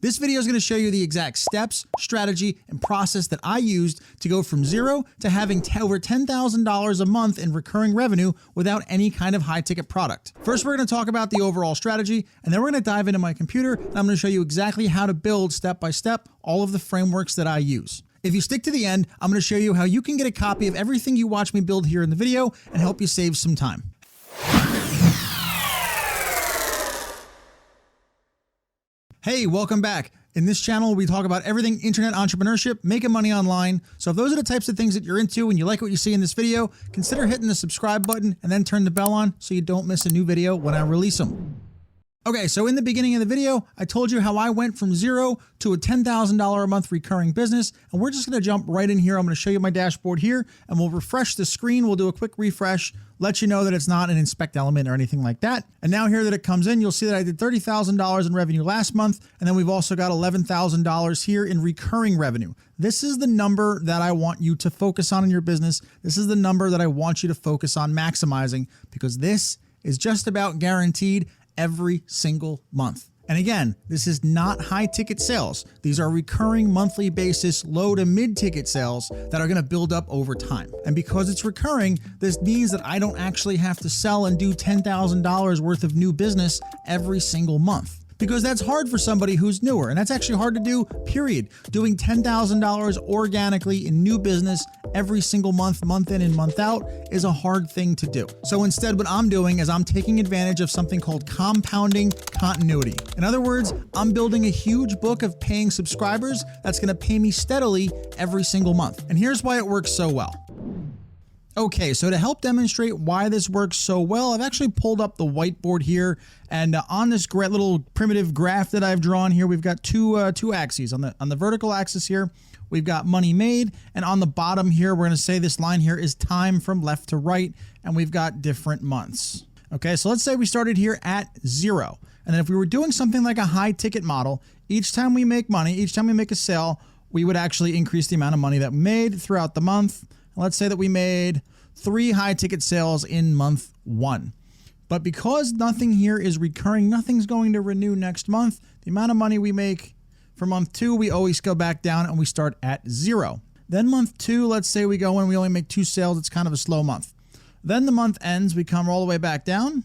This video is going to show you the exact steps, strategy, and process that I used to go from zero to having over $10,000 a month in recurring revenue without any kind of high ticket product. First, we're going to talk about the overall strategy, and then we're going to dive into my computer, and I'm going to show you exactly how to build step by step all of the frameworks that I use. If you stick to the end, I'm going to show you how you can get a copy of everything you watch me build here in the video and help you save some time. Hey, welcome back. In this channel, we talk about everything internet entrepreneurship, making money online. So if those are the types of things that you're into and you like what you see in this video, consider hitting the subscribe button and then turn the bell on so you don't miss a new video when I release them. Okay, so in the beginning of the video, I told you how I went from zero to a $10,000 a month recurring business, and we're just gonna jump right in here. I'm gonna show you my dashboard here, and we'll refresh the screen. We'll do a quick refresh, let you know that it's not an inspect element or anything like that. And now here that it comes in, you'll see that I did $30,000 in revenue last month, and then we've also got $11,000 here in recurring revenue. This is the number that I want you to focus on in your business. This is the number that I want you to focus on maximizing, because this is just about guaranteed every single month. And again, this is not high ticket sales. These are recurring monthly basis, low to mid ticket sales that are going to build up over time. And because it's recurring, this means that I don't actually have to sell and do $10,000 worth of new business every single month. Because that's hard for somebody who's newer, and that's actually hard to do, period. Doing $10,000 organically in new business every single month, month in and month out, is a hard thing to do. So instead, what I'm doing is I'm taking advantage of something called compounding continuity. In other words, I'm building a huge book of paying subscribers that's gonna pay me steadily every single month. And here's why it works so well. Okay, so to help demonstrate why this works so well, I've actually pulled up the whiteboard here, and on this great little primitive graph that I've drawn here, we've got two axes. On the vertical axis here, we've got money made, and on the bottom here, we're going to say this line here is time from left to right, and we've got different months. Okay, so let's say we started here at zero, and then if we were doing something like a high ticket model, each time we make money, each time we make a sale, we would actually increase the amount of money that we made throughout the month. Let's say that we made 3 high ticket sales in month 1. But because nothing here is recurring, nothing's going to renew next month, the amount of money we make for month 2, we always go back down and we start at 0. Then month 2, let's say we go in, we only make 2 sales, it's kind of a slow month. Then the month ends, we come all the way back down,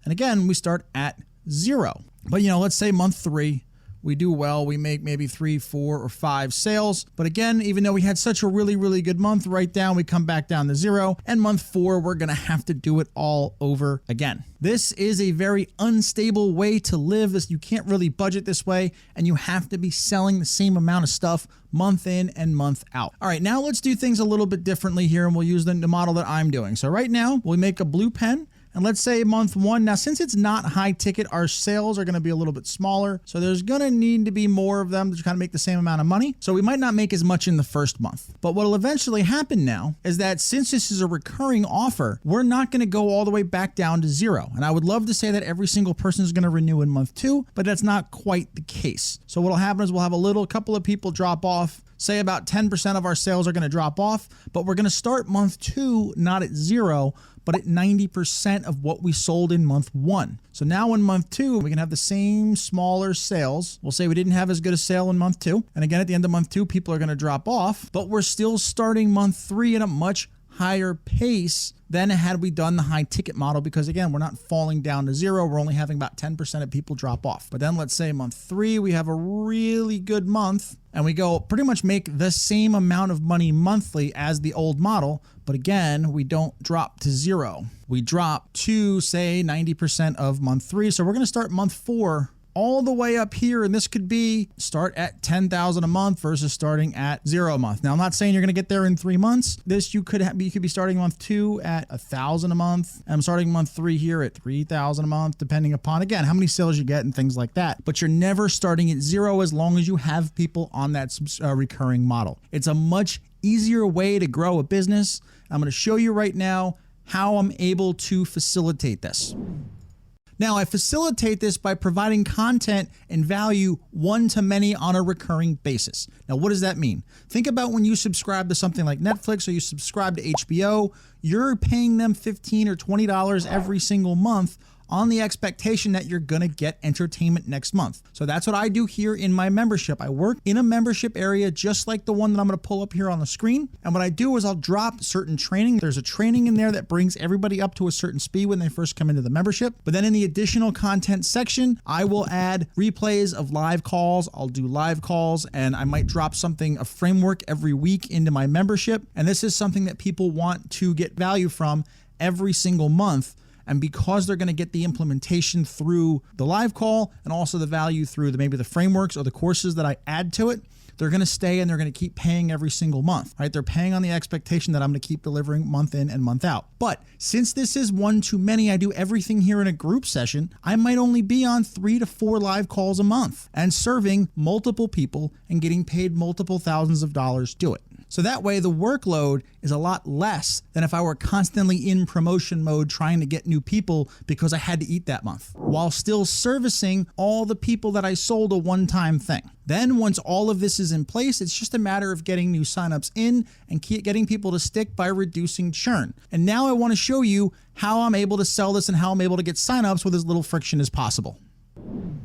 and again, we start at 0. But let's say month 3, we do well, we make maybe 3, 4, or 5 sales. But again, even though we had such a really, really good month, right down, we come back down to 0. And month 4, we're gonna have to do it all over again. This is a very unstable way to live. You can't really budget this way, and you have to be selling the same amount of stuff month in and month out. All right, now let's do things a little bit differently here, and we'll use the model that I'm doing. So right now, we'll make a blue pen. And let's say month 1, now since it's not high ticket, our sales are gonna be a little bit smaller. So there's gonna need to be more of them to kind of make the same amount of money. So we might not make as much in the first month. But what'll eventually happen now is that since this is a recurring offer, we're not gonna go all the way back down to 0. And I would love to say that every single person is gonna renew in month 2, but that's not quite the case. So what'll happen is we'll have a couple of people drop off. Say about 10% of our sales are gonna drop off, but we're gonna start month 2 not at 0, but at 90% of what we sold in month 1. So now in month 2, we can have the same smaller sales. We'll say we didn't have as good a sale in month 2. And again, at the end of month 2, people are gonna drop off, but we're still starting month 3 at a much higher pace than had we done the high ticket model, because again, we're not falling down to 0. We're only having about 10% of people drop off. But then let's say month 3, we have a really good month and we go pretty much make the same amount of money monthly as the old model. But again, we don't drop to 0. We drop to say 90% of month 3. So we're going to start month 4 all the way up here, and this could be start at 10,000 a month versus starting at 0 a month. Now, I'm not saying you're going to get there in 3 months. You could be starting month 2 at 1,000 a month. And I'm starting month 3 here at 3,000 a month, depending upon, again, how many sales you get and things like that. But you're never starting at 0 as long as you have people on that recurring model. It's a much easier way to grow a business. I'm going to show you right now how I'm able to facilitate this. Now, I facilitate this by providing content and value one-to-many on a recurring basis. Now, what does that mean? Think about when you subscribe to something like Netflix or you subscribe to HBO, you're paying them $15 or $20 every single month. on the expectation that you're gonna get entertainment next month. So that's what I do here in my membership. I work in a membership area just like the one that I'm gonna pull up here on the screen. And what I do is I'll drop certain training. There's a training in there that brings everybody up to a certain speed when they first come into the membership. But then in the additional content section, I will add replays of live calls. I'll do live calls, and I might drop something, a framework every week into my membership. And this is something that people want to get value from every single month. And because they're going to get the implementation through the live call and also the value through maybe the frameworks or the courses that I add to it, they're going to stay and they're going to keep paying every single month, right? They're paying on the expectation that I'm going to keep delivering month in and month out. But since this is one too many, I do everything here in a group session, I might only be on 3 to 4 live calls a month and serving multiple people and getting paid multiple thousands of dollars to do it. So that way the workload is a lot less than if I were constantly in promotion mode trying to get new people because I had to eat that month, while still servicing all the people that I sold a one-time thing. Then once all of this is in place, it's just a matter of getting new signups in and getting people to stick by reducing churn. And now I want to show you how I'm able to sell this and how I'm able to get signups with as little friction as possible.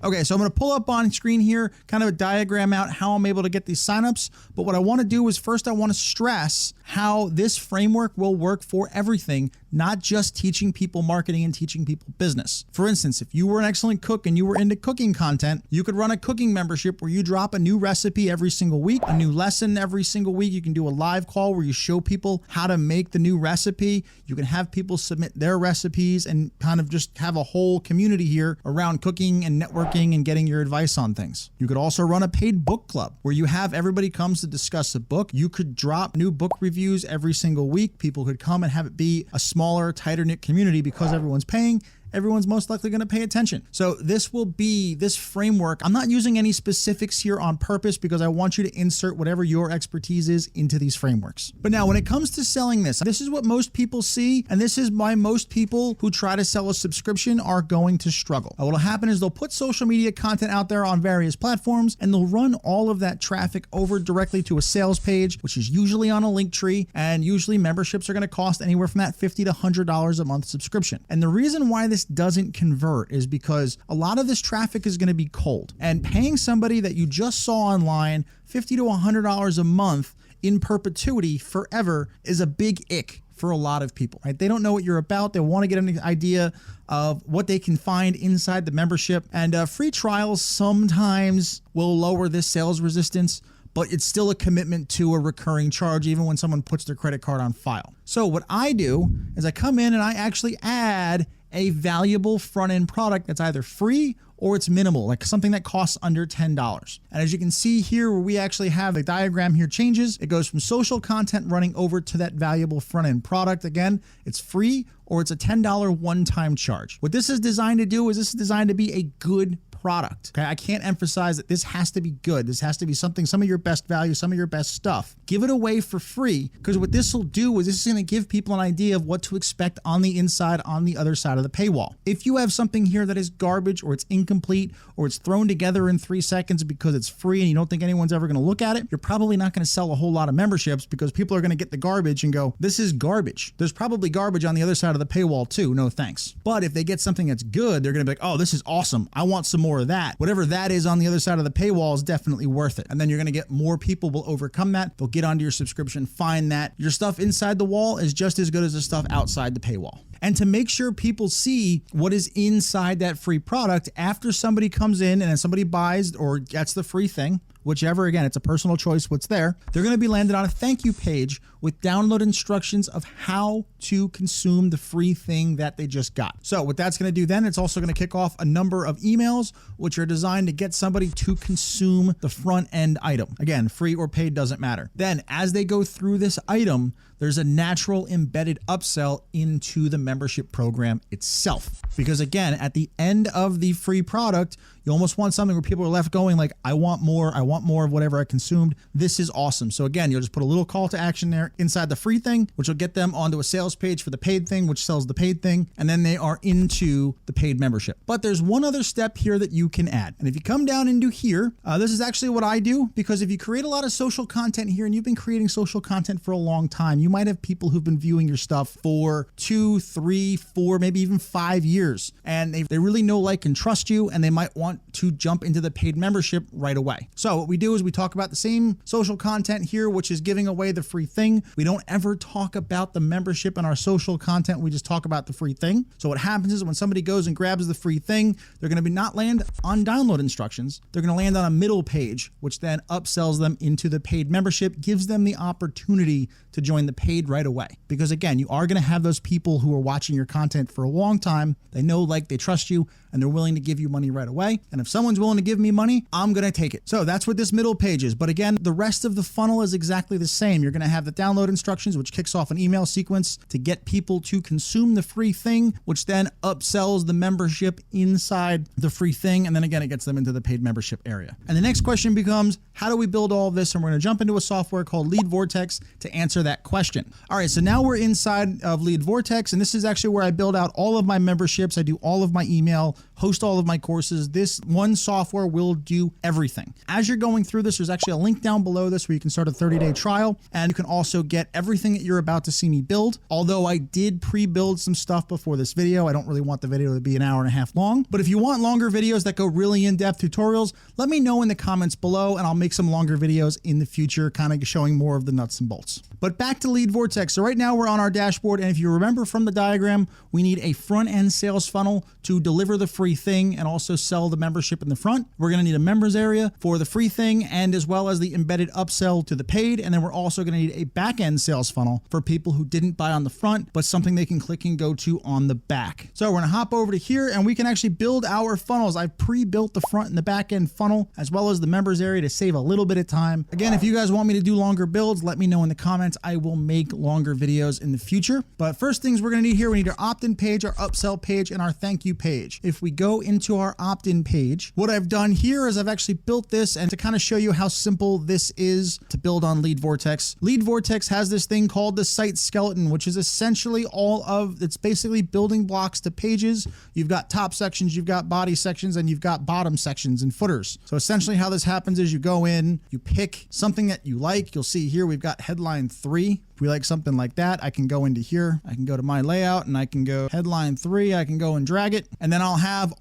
Okay, so I'm going to pull up on screen here, kind of a diagram out how I'm able to get these signups. But what I want to do is first I want to stress how this framework will work for everything, not just teaching people marketing and teaching people business. For instance, if you were an excellent cook and you were into cooking content, you could run a cooking membership where you drop a new recipe every single week, a new lesson every single week. You can do a live call where you show people how to make the new recipe. You can have people submit their recipes and kind of just have a whole community here around cooking and networking and getting your advice on things. You could also run a paid book club where you have everybody comes to discuss a book. You could drop new book reviews every single week. People could come and have it be a smaller, tighter knit community because everyone's paying. Everyone's most likely going to pay attention. So this will be this framework. I'm not using any specifics here on purpose because I want you to insert whatever your expertise is into these frameworks. But now when it comes to selling this is what most people see. And this is why most people who try to sell a subscription are going to struggle. What will happen is they'll put social media content out there on various platforms and they'll run all of that traffic over directly to a sales page, which is usually on a link tree. And usually memberships are going to cost anywhere from that $50 to $100 a month subscription. And the reason why this doesn't convert is because a lot of this traffic is going to be cold, and paying somebody that you just saw online $50 to $100 a month in perpetuity forever is a big ick for a lot of people, right? They don't know what you're about. They want to get an idea of what they can find inside the membership, and free trials sometimes will lower this sales resistance, but it's still a commitment to a recurring charge even when someone puts their credit card on file. So what I do is I come in and I actually add a valuable front-end product that's either free or it's minimal, like something that costs under $10. And as you can see here, where we actually have the diagram here changes, it goes from social content running over to that valuable front-end product. Again, it's free or it's a $10 one-time charge. What this is designed to do is this is designed to be a good product. Okay, I can't emphasize that this has to be good. This has to be something, some of your best value, some of your best stuff. Give it away for free, because what this will do is this is going to give people an idea of what to expect on the inside, on the other side of the paywall. If you have something here that is garbage or it's incomplete or it's thrown together in 3 seconds because it's free and you don't think anyone's ever going to look at it, you're probably not going to sell a whole lot of memberships because people are going to get the garbage and go, this is garbage. There's probably garbage on the other side of the paywall too. No thanks. But if they get something that's good, they're going to be like, oh, this is awesome. I want some more of that. Whatever that is on the other side of the paywall is definitely worth it. And then you're going to get more people will overcome that. They'll get onto your subscription, find that your stuff inside the wall is just as good as the stuff outside the paywall. And to make sure people see what is inside that free product after somebody comes in and somebody buys or gets the free thing, whichever, again, it's a personal choice what's there, they're going to be landed on a thank you page with download instructions of how to consume the free thing that they just got. So what that's going to do then, it's also going to kick off a number of emails which are designed to get somebody to consume the front end item. Again, free or paid doesn't matter. Then as they go through this item, there's a natural embedded upsell into the membership program itself. Because again, at the end of the free product, You almost want something where people are left going like, I want more of whatever I consumed. This is awesome. So again, you'll just put a little call to action there inside the free thing, which will get them onto a sales page for the paid thing, which sells the paid thing. And then they are into the paid membership. But there's one other step here that you can add. And if you come down into here, this is actually what I do, because if you create a lot of social content here and you've been creating social content for a long time, you might have people who've been viewing your stuff for 2, 3, 4, maybe even 5 years. And they really know, like, and trust you, and they might want to jump into the paid membership right away. So what we do is we talk about the same social content here, which is giving away the free thing. We don't ever talk about the membership in our social content. We just talk about the free thing. So what happens is when somebody goes and grabs the free thing, they're going to not land on download instructions. They're going to land on a middle page, which then upsells them into the paid membership, gives them the opportunity to join the paid right away. Because again, you are going to have those people who are watching your content for a long time. They know, like, they trust you, and they're willing to give you money right away. And if someone's willing to give me money, I'm going to take it. So that's what this middle page is. But again, the rest of the funnel is exactly the same. You're going to have the download instructions, which kicks off an email sequence to get people to consume the free thing, which then upsells the membership inside the free thing. And then again, it gets them into the paid membership area. And the next question becomes, how do we build all of this? And we're going to jump into a software called Lead Vortex to answer that question. All right, so now we're inside of Lead Vortex, and this is actually where I build out all of my memberships. I do all of my email, host all of my courses. This one software will do everything. As you're going through this, there's actually a link down below this where you can start a 30-day trial, and you can also get everything that you're about to see me build. Although I did pre-build some stuff before this video, I don't really want the video to be an hour and a half long. But if you want longer videos that go really in-depth tutorials, let me know in the comments below, and I'll make some longer videos in the future, kind of showing more of the nuts and bolts. But back to Lead Vortex. So right now we're on our dashboard, and if you remember from the diagram, we need a front-end sales funnel to deliver the free thing and also sell the membership in the front. We're going to need a members area for the free thing, and as well as the embedded upsell to the paid. And then we're also going to need a back-end sales funnel for people who didn't buy on the front, but something they can click and go to on the back. So we're going to hop over to here, and we can actually build our funnels. I've pre-built the front and the back-end funnel, as well as the members area, to save a little bit of time. Again, if you guys want me to do longer builds, let me know in the comments. I will make longer videos in the future. But first things we're going to need here, we need our opt-in page, our upsell page, and our thank you page. If we go into our opt-in page, what I've done here is I've actually built this, and to kind of show you how simple this is to build on Lead Vortex. Lead Vortex has this thing called the site skeleton, which is essentially it's basically building blocks to pages. You've got top sections, you've got body sections, and you've got bottom sections and footers. So essentially how this happens is you go in, you pick something that you like. You'll see here we've got headline 3. If we like something like that, I can go into here, I can go to my layout, and I can go headline 3, I can go and drag it, and then I'll have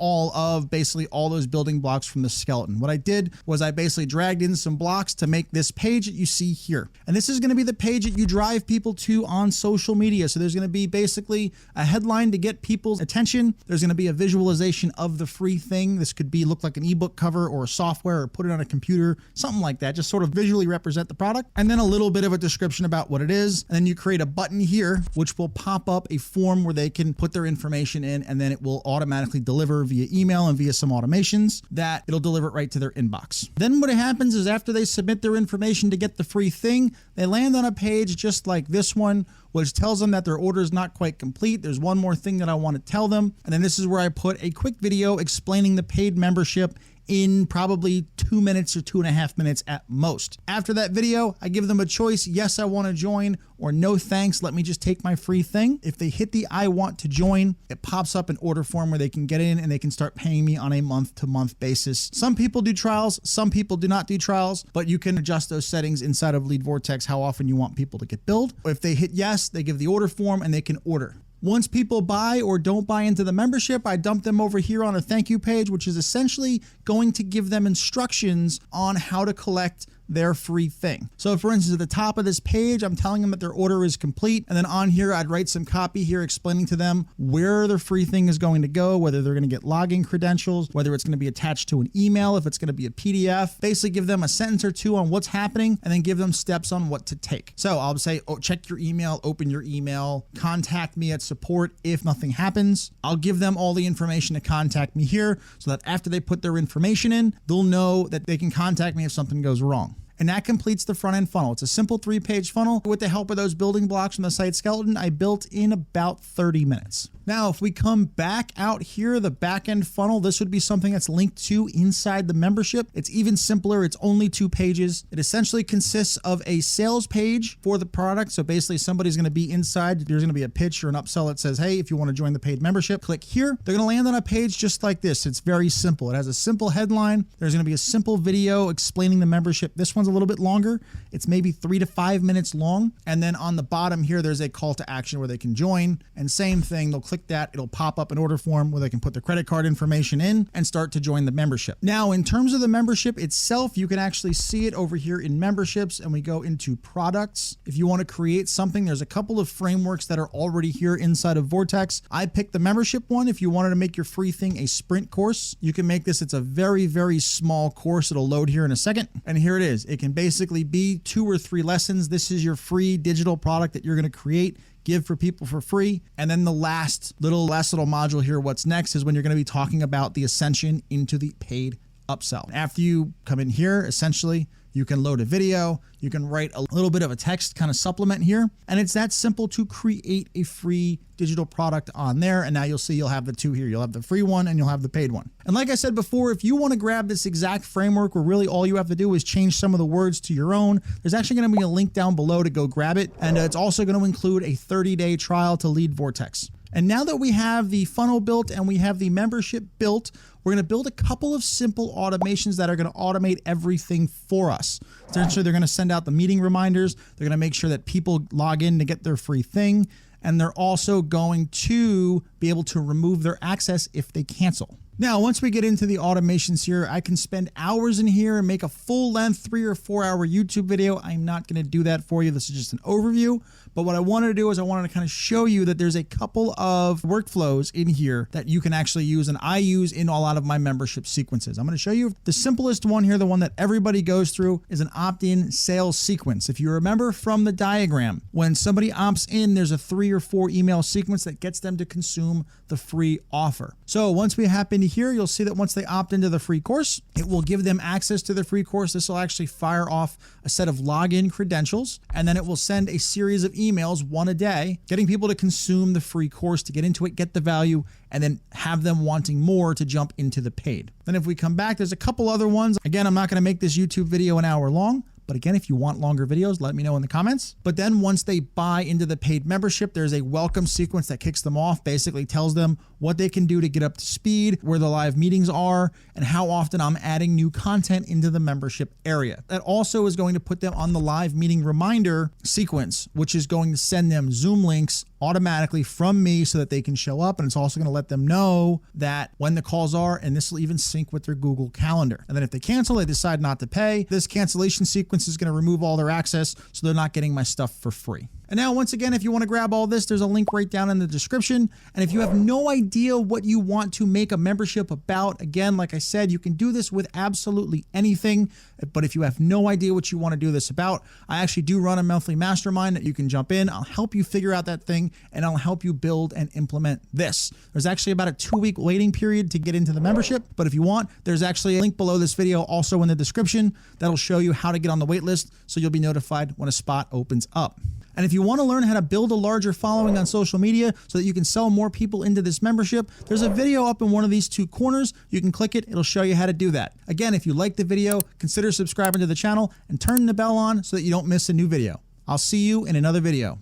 basically all those building blocks from the skeleton. What I did was I basically dragged in some blocks to make this page that you see here. And this is going to be the page that you drive people to on social media. So there's going to be basically a headline to get people's attention. There's going to be a visualization of the free thing. This could look like an ebook cover or a software, or put it on a computer, something like that. Just sort of visually represent the product. And then a little bit of a description about what it is. And then you create a button here, which will pop up a form where they can put their information in, and then it will automatically deliver via email and via some automations that it'll deliver it right to their inbox. Then what happens is after they submit their information to get the free thing, they land on a page just like this one, which tells them that their order is not quite complete. There's one more thing that I want to tell them. And then this is where I put a quick video explaining the paid membership in probably 2 minutes or 2.5 minutes at most. After that video, I give them a choice. Yes, I want to join, or no thanks, let me just take my free thing. If they hit the I want to join, it pops up an order form where they can get in and they can start paying me on a month-to-month basis. Some people do trials, some people do not do trials, but you can adjust those settings inside of Lead Vortex, how often you want people to get billed. If they hit yes, they give the order form and they can order. Once people buy or don't buy into the membership, I dump them over here on a thank you page, which is essentially going to give them instructions on how to collect their free thing. So for instance, at the top of this page, I'm telling them that their order is complete. And then on here, I'd write some copy here explaining to them where their free thing is going to go, whether they're going to get login credentials, whether it's going to be attached to an email, if it's going to be a PDF, basically give them a sentence or two on what's happening, and then give them steps on what to take. So I'll say, oh, check your email, open your email, contact me at support if nothing happens. I'll give them all the information to contact me here so that after they put their information in, they'll know that they can contact me if something goes wrong. And that completes the front end funnel. It's a simple 3-page funnel. With the help of those building blocks from the site skeleton, I built in about 30 minutes. Now, if we come back out here, the back end funnel, this would be something that's linked to inside the membership. It's even simpler. It's only 2 pages. It essentially consists of a sales page for the product. So basically somebody's going to be inside. There's going to be a pitch or an upsell that says, hey, if you want to join the paid membership, click here. They're going to land on a page just like this. It's very simple. It has a simple headline. There's going to be a simple video explaining the membership. This one's a little bit longer. It's maybe 3 to 5 minutes long. And then on the bottom here, there's a call to action where they can join. And same thing, they'll click that. It'll pop up an order form where they can put their credit card information in and start to join the membership. Now, in terms of the membership itself, you can actually see it over here in memberships, and we go into products. If you want to create something, there's a couple of frameworks that are already here inside of Vortex. I picked the membership one. If you wanted to make your free thing a sprint course, you can make this. It's a very, very small course. It'll load here in a second. And here it is. It can basically be 2 or 3 lessons. This is your free digital product that you're going to create, give for people for free. And then the last little module here, what's next, is when you're going to be talking about the ascension into the paid upsell. After you come in here, essentially, you can load a video, you can write a little bit of a text kind of supplement here. And it's that simple to create a free digital product on there. And now you'll see you'll have the 2 here. You'll have the free one and you'll have the paid one. And like I said before, if you want to grab this exact framework where really all you have to do is change some of the words to your own, there's actually going to be a link down below to go grab it. And it's also going to include a 30-day trial to lead Vortex. And now that we have the funnel built and we have the membership built, we're going to build a couple of simple automations that are going to automate everything for us. Essentially, they're going to send out the meeting reminders. They're going to make sure that people log in to get their free thing. And they're also going to be able to remove their access if they cancel. Now, once we get into the automations here, I can spend hours in here and make a full length 3 or 4 hour YouTube video. I'm not going to do that for you. This is just an overview. But what I wanted to do is I wanted to kind of show you that there's a couple of workflows in here that you can actually use, and I use in a lot of my membership sequences. I'm going to show you the simplest one here. The one that everybody goes through is an opt-in sales sequence. If you remember from the diagram, when somebody opts in, there's a 3 or 4 email sequence that gets them to consume the free offer. So once we happen to here, you'll see that once they opt into the free course, it will give them access to the free course. This will actually fire off a set of login credentials, and then it will send a series of emails, 1 a day, getting people to consume the free course, to get into it, get the value, and then have them wanting more to jump into the paid. Then if we come back, there's a couple other ones. Again, I'm not going to make this YouTube video an hour long. But again, if you want longer videos, let me know in the comments. But then once they buy into the paid membership, there's a welcome sequence that kicks them off, basically tells them what they can do to get up to speed, where the live meetings are, and how often I'm adding new content into the membership area. That also is going to put them on the live meeting reminder sequence, which is going to send them Zoom links automatically from me so that they can show up. And it's also going to let them know that when the calls are, and this will even sync with their Google Calendar. And then if they cancel, they decide not to pay, this cancellation sequence is going to remove all their access so they're not getting my stuff for free. And now, once again, if you want to grab all this, there's a link right down in the description. And if you have no idea what you want to make a membership about, again, like I said, you can do this with absolutely anything. But if you have no idea what you want to do this about, I actually do run a monthly mastermind that you can jump in. I'll help you figure out that thing, and I'll help you build and implement this. There's actually about a 2-week waiting period to get into the membership. But if you want, there's actually a link below this video, also in the description, that'll show you how to get on the wait list so you'll be notified when a spot opens up. And if you want to learn how to build a larger following on social media so that you can sell more people into this membership, there's a video up in one of these 2 corners. You can click it. It'll show you how to do that. Again, if you like the video, consider subscribing to the channel and turn the bell on so that you don't miss a new video. I'll see you in another video.